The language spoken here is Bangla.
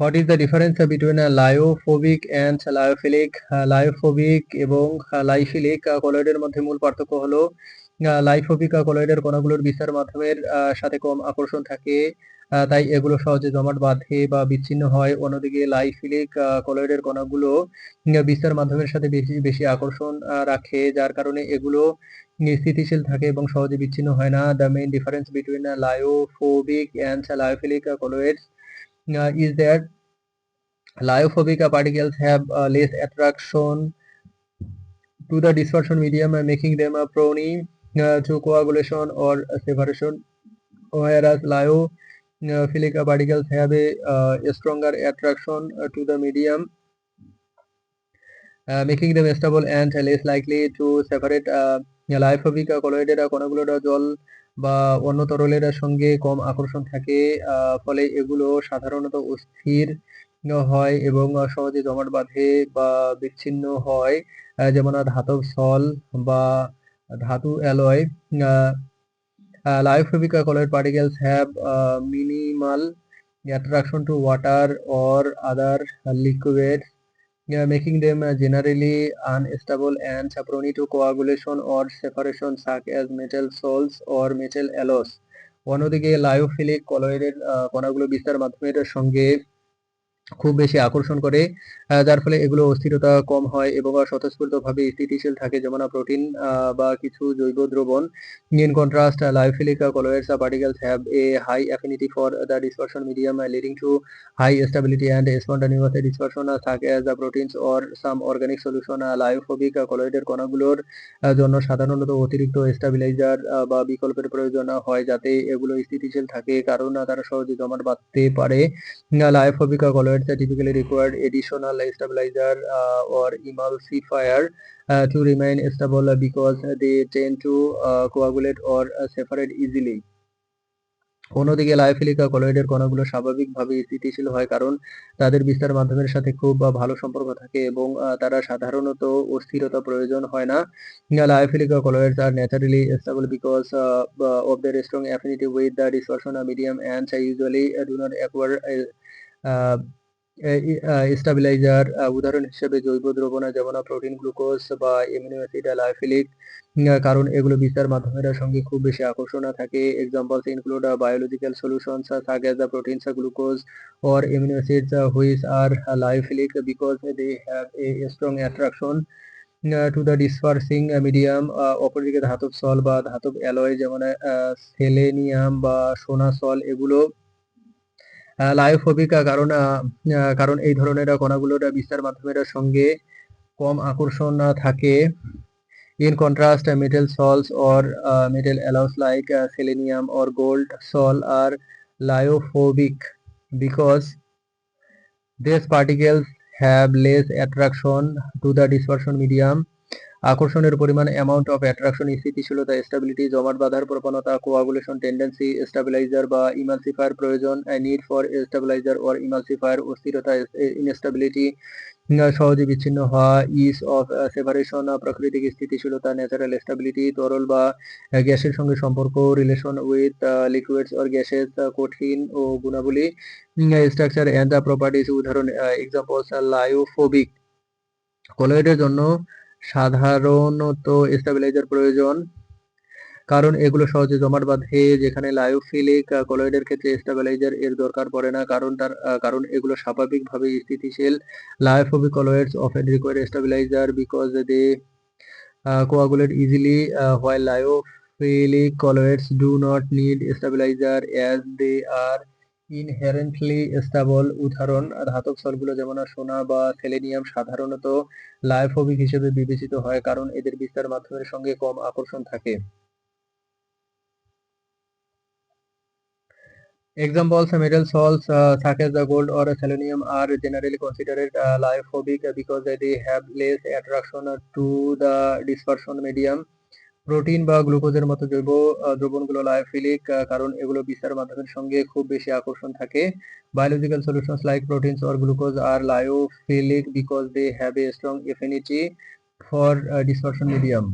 What is the difference between lyophobic and lyophilic? Lyophobic এবং লাইফিলিক কলয়েডের মধ্যে মূল পার্থক্য হলো লাইফোবিক কলয়েডের কণাগুলোর বিস্তার মাধ্যমের সাথে কম আকর্ষণ থাকে, তাই এগুলো সহজে জমাট বাঁধে বা বিচ্ছিন্ন হয়। অন্যদিকে লাইফিলিক কলয়েডের কণাগুলো বিস্তার মাধ্যমের সাথে বেশি বেশি আকর্ষণ রাখে, যার কারণে এগুলো স্থিতিশীল থাকে এবং সহজে বিচ্ছিন্ন হয় না। The main difference between lyophobic and lyophilic colloids is that lyophobic particles have less attraction to the dispersion medium, making them prone to coagulation or separation, whereas lyophilic particles have a stronger attraction to the medium, making them stable and less likely to separate. Lyophobic কলয়েডের কণাগুলোর জল বা অন্য তরলের সঙ্গে কম আকর্ষণ থাকে, ফলে এগুলো সাধারণত অস্থির হয় এবং সহজে জমাট বাঁধে বা বিচ্ছিন্ন হয়, যেমন ধাতব সল বা ধাতু alloy. Lyophobic colloid particles have minimal attraction to water or other liquids, making them generally unstable and prone to coagulation or separation, such as metal salts or metal alloys. অন্যদিকে লায়োফিলিক কলয়েডের কণাগুলো বিস্তার মাধ্যমের সঙ্গে খুব বেশি আকর্ষণ করে, যার ফলে এগুলো অস্থিরতা কম হয় এবং স্বতঃস্ফূর্তভাবে স্থিতিশীল থাকে, যেমন প্রোটিন বা কিছু জৈব দ্রবণ। In contrast, lyophilic colloids particles have a high affinity for the dispersion medium, leading to high stability and spontaneous dispersion, such as the proteins or some organic solution. লায়োফোবিক কলয়েডের কণাগুলোর জন্য সাধারণত অতিরিক্ত স্টেবিলাইজার বা বিকল্পের প্রয়োজন হয় যাতে এগুলো স্থিতিশীল থাকে, কারণ তারা সহজে জমাট বাঁধতে পারে। Lyophobic colloids typically require additional stabilizer or emulsifier to remain stable because they tend to coagulate or separate easily. অন্যদিকে লায়োফিলিক কলয়েডের কণাগুলো স্বাভাবিকভাবে স্থিতিশীল হয় কারণ তাদের বিস্তার মাধ্যমের সাথে খুব ভালো সম্পর্ক থাকে এবং তারা সাধারণত অস্থিরতা প্রয়োজন হয় না। লায়োফিলিক colloids are naturally stable because of their strong affinity with the dispersion medium and usually do not acquire stabiliser. উদাহরণ হিসেবে জৈব দ্রবণ যেমন প্রোটিন, গ্লুকোজ বা এমিনো অ্যাসিড লায়োফিলিক, কারণ এগুলো বিস্তার মাধ্যমের সঙ্গে খুব বেশি আকর্ষণ থাকে। Examples include biological solutions such as the proteins, glucose or amino acids which are lyophilic because they have a strong attraction to the dispersing medium. অপরদিকে ধাতব সল বা ধাতব অ্যালয় যেমন সেলেনিয়াম বা সোনা সল এগুলো লায়োফোবিক কারণ এই ধরনের কণাগুলোর বিস্তার মাধ্যমের সঙ্গে কম আকর্ষণ থাকে। In contrast, metal salts or metal alloys like selenium or gold salt are lyophobic because these particles have less attraction to the dispersion medium. আকর্ষণের পরিমাণ, অ্যামাউন্ট অফ অ্যাট্রাকশন, স্থিতিশীলতা, স্টেবিলিটি, জমাট বাঁধার প্রবণতা, কোয়াগুলেশন টেন্ডেন্সি, স্টেবিলাইজার বা ইমালসিফায়ার প্রয়োজন, need for stabiliser or emulsifier, অস্থিরতা, ইনস্টেবিলিটি, সহজে বিচ্ছিন্ন হওয়া, ইজ অফ সেপারেশন, প্রাকৃতিক স্থিতিশীলতা, ন্যাচারাল স্টেবিলিটি, তরল বা গ্যাসের সঙ্গে সম্পর্ক, relation with liquids or gases, কঠিন ও গুণাবলী, স্ট্রাকচার এন্ড প্রপার্টিজ। উদাহরণ, এক্সাম্পলস লায়োফোবিক কলয়েডের জন্য সাধারণত স্টেবিলাইজার প্রয়োজন কারণ এগুলো সহজে জমাট বাঁধে, যেখানে লায়োফিলিক কলয়েডের ক্ষেত্রে স্টেবিলাইজার এর দরকার পড়ে না কারণ এগুলো স্বাভাবিকভাবে স্থিতিশীল। লায়োফোবিক colloids often require stabilizer because they coagulate easily, while lyophilic colloids do not need stabilizer as they are inherently stable. উদাহরণ, ধাতব সলগুলো যেমন সোনা বা সেলেনিয়াম সাধারণত লায়োফোবিক হিসেবে বিবেচিত হয় কারণ এদের বিস্তার মাধ্যমের সঙ্গে কম আকর্ষণ থাকে। Examples, metal salts such as the gold or selenium are generally considered lyophobic because they have less attraction to the dispersion medium. Protein বা গ্লুকোজের মতো জৈব দ্রবণগুলো লায়োফিলিক কারণ এগুলো বিস্তার মাধ্যমের সঙ্গে খুব বেশি আকর্ষণ থাকে। Biological solutions like proteins or glucose are lyophilic because they have a strong affinity for dispersion medium.